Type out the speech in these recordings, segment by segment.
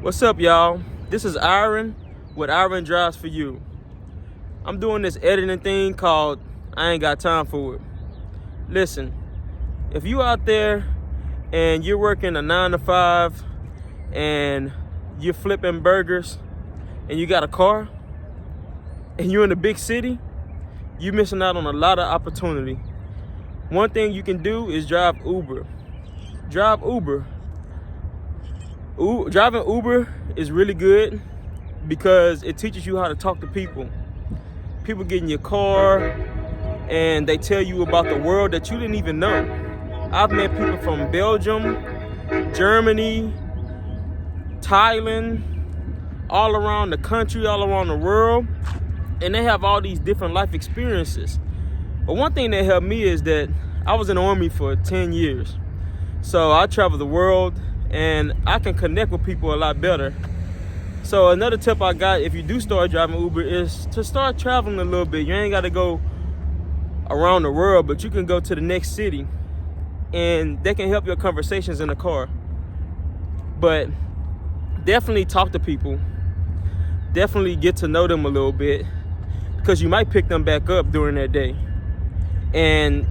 What's up, y'all? This is Iron with Iron Drives for You. I'm doing this editing thing called I Ain't Got Time for It. Listen, if you out there and you're working a 9 to 5 and you're flipping burgers and you got a car and you're in a big city, you're missing out on a lot of opportunity. One thing you can do is drive Uber. Drive Uber. Driving Uber is really good because it teaches you how to talk to people. People get in your car and they tell you about the world that you didn't even know. I've met people from Belgium, Germany, Thailand, all around the country, all around the world, and they have all these different life experiences. But one thing that helped me is that I was in the Army for 10 years. So I travel the world and I can connect with people a lot better. So another tip I got, if you do start driving Uber, is to start traveling a little bit. You ain't got to go around the world, but you can go to the next city and they can help your conversations in the car. But definitely talk to people. Definitely get to know them a little bit because you might pick them back up during that day. And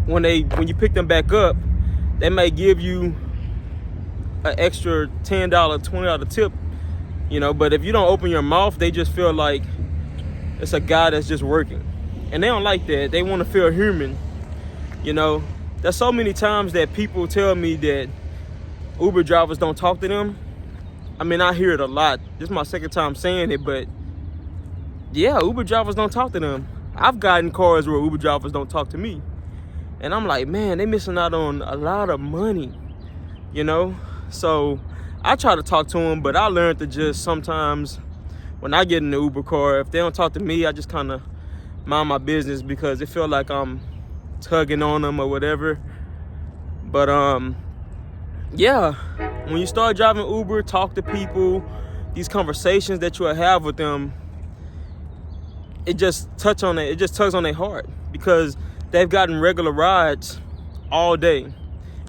when you pick them back up, they may give you an extra $10, $20 tip, but if you don't open your mouth, they just feel like it's a guy that's just working. And they don't like that. They want to feel human. There's so many times that people tell me that Uber drivers don't talk to them. I mean, I hear it a lot. This is my second time saying it, but yeah, Uber drivers don't talk to them. I've gotten cars where Uber drivers don't talk to me. And I'm like, man, they missing out on a lot of money, So I try to talk to them, but I learned to just sometimes when I get in the Uber car, if they don't talk to me, I just kind of mind my business because it feels like I'm tugging on them or whatever. But yeah, when you start driving Uber, talk to people, these conversations that you'll have with them, it just tugs on their heart because they've gotten regular rides all day.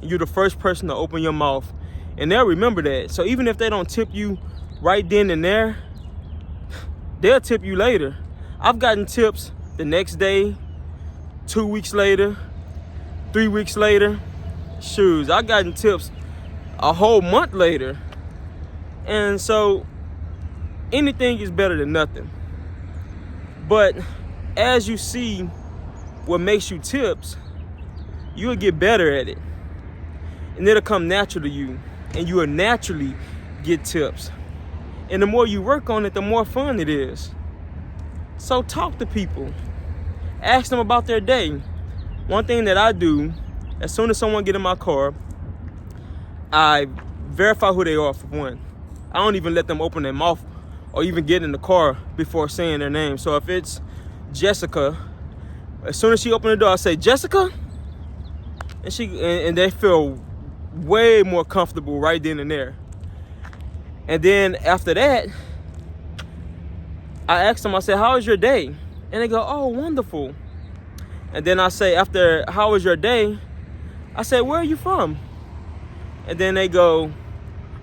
And you're the first person to open your mouth. And they'll remember that. So even if they don't tip you right then and there, they'll tip you later. I've gotten tips the next day, 2 weeks later, 3 weeks later. Shoes, I've gotten tips a whole month later. And so anything is better than nothing. But as you see what makes you tips, you'll get better at it. And it'll come natural to you. And you will naturally get tips. And the more you work on it, the more fun it is. So talk to people. Ask them about their day. One thing that I do, as soon as someone get in my car, I verify who they are for one. I don't even let them open their mouth or even get in the car before saying their name. So if it's Jessica, as soon as she opened the door, I say, Jessica? And they feel way more comfortable right then and there. And then after that, I ask them, I say, how was your day? And they go, oh, wonderful. And then I say, after how was your day, I say, where are you from? And then they go,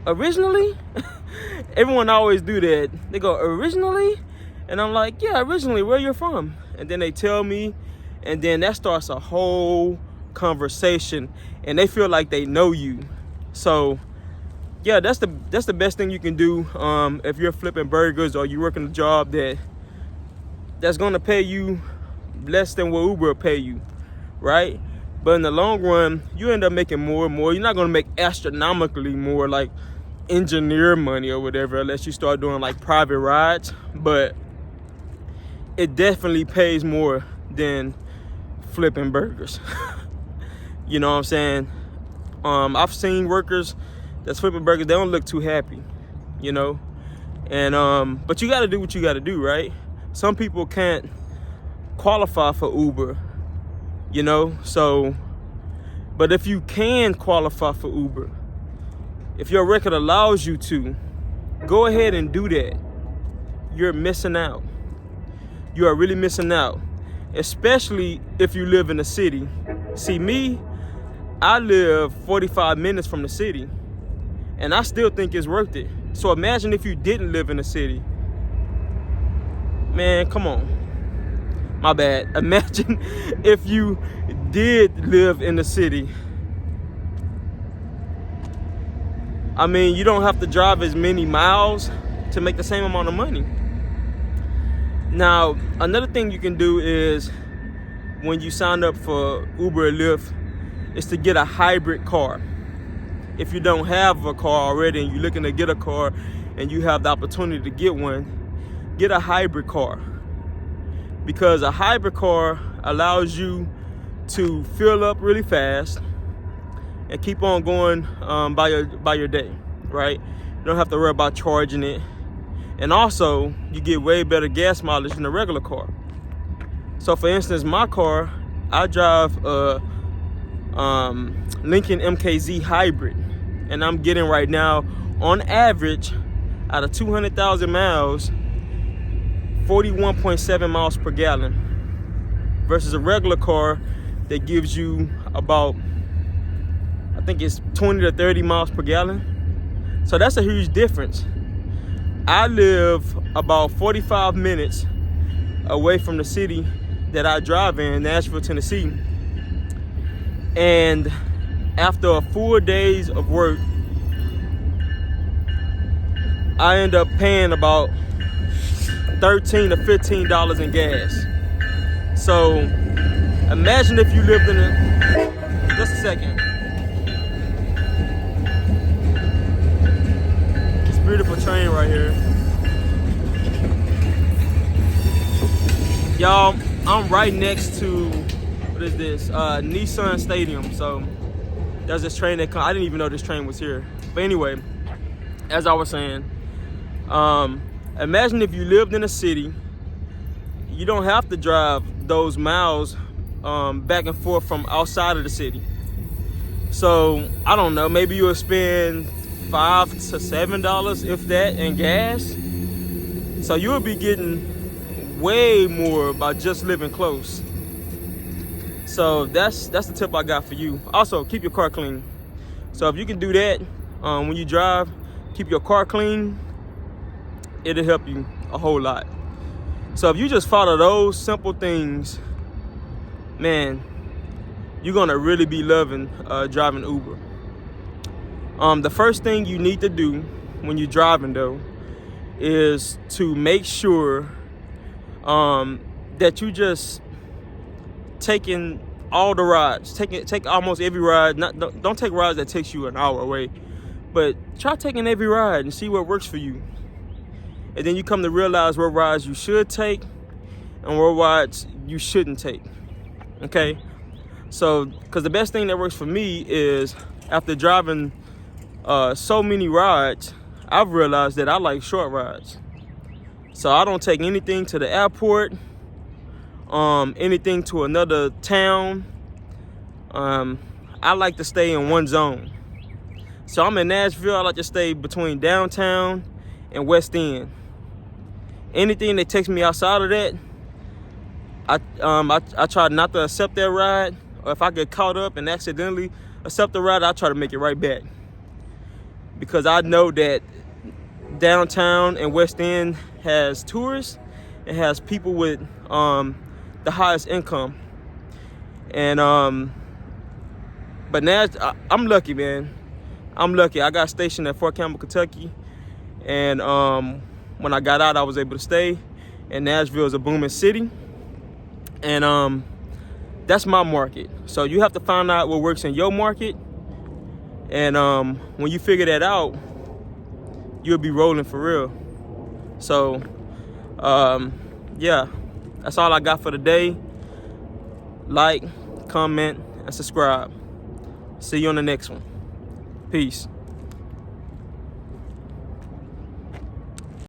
originally? Everyone always do that. They go, originally? And I'm like, yeah, originally, where you from? And then they tell me, and then that starts a whole conversation, and they feel like they know you. So yeah, that's the best thing you can do if you're flipping burgers or you're working a job that's gonna pay you less than what Uber will pay you, right? But in the long run, you end up making more and more. You're not gonna make astronomically more like engineer money or whatever unless you start doing like private rides, but it definitely pays more than flipping burgers. You know what I'm saying? I've seen workers that's flipping burgers, they don't look too happy, and but you got to do what you got to do, right? Some people can't qualify for Uber, so, but if you can qualify for Uber, if your record allows you to, go ahead and do that. You're missing out. You are really missing out, especially if you live in a city. See, me, I live 45 minutes from the city, and I still think it's worth it So imagine if you didn't live in the city. Man, come on. My bad. Imagine if you did live in the city. I mean, you don't have to drive as many miles to make the same amount of money. Now, another thing you can do is when you sign up for Uber and Lyft is to get a hybrid car. If you don't have a car already and you're looking to get a car and you have the opportunity to get one, get a hybrid car. Because a hybrid car allows you to fill up really fast and keep on going by your day, right? You don't have to worry about charging it. And also, you get way better gas mileage than a regular car. So for instance, my car, I drive a Lincoln MKZ hybrid. And I'm getting right now, on average, out of 200,000 miles, 41.7 miles per gallon. Versus a regular car that gives you about, I think it's 20 to 30 miles per gallon. So that's a huge difference. I live about 45 minutes away from the city that I drive in, Nashville, Tennessee. And after a full days of work, I end up paying about $13 to $15 in gas. So imagine if you lived in just a second. Beautiful train right here. Y'all, I'm right next to, what is this? Nissan Stadium. So there's this train that I didn't even know this train was here. But anyway, as I was saying, imagine if you lived in a city, you don't have to drive those miles back and forth from outside of the city. So I don't know, maybe you'll spend $5 to $7, if that, in gas. So you'll be getting way more by just living close. So that's the tip I got for you. Also, keep your car clean. So if you can do that when you drive, keep your car clean, it'll help you a whole lot. So if you just follow those simple things, man, you're gonna really be loving driving Uber. The first thing you need to do when you're driving, though, is to make sure that you just taking all the rides. Take almost every ride. Don't take rides that takes you an hour away, but try taking every ride and see what works for you. And then you come to realize what rides you should take and what rides you shouldn't take. Okay? So, because the best thing that works for me is after driving so many rides, I've realized that I like short rides. So I don't take anything to the airport, anything to another town. I like to stay in one zone. So I'm in Nashville. I like to stay between downtown and West End. Anything that takes me outside of that, I try not to accept that ride. Or if I get caught up and accidentally accept the ride, I try to make it right back. Because I know that downtown and West End has tourists. It has people with the highest income. And but now I'm lucky, man. I'm lucky. I got stationed at Fort Campbell, Kentucky, and when I got out, I was able to stay. And Nashville is a booming city, and that's my market. So you have to find out what works in your market. And when you figure that out, you'll be rolling for real. So, yeah, that's all I got for today. Like, comment, and subscribe. See you on the next one. Peace.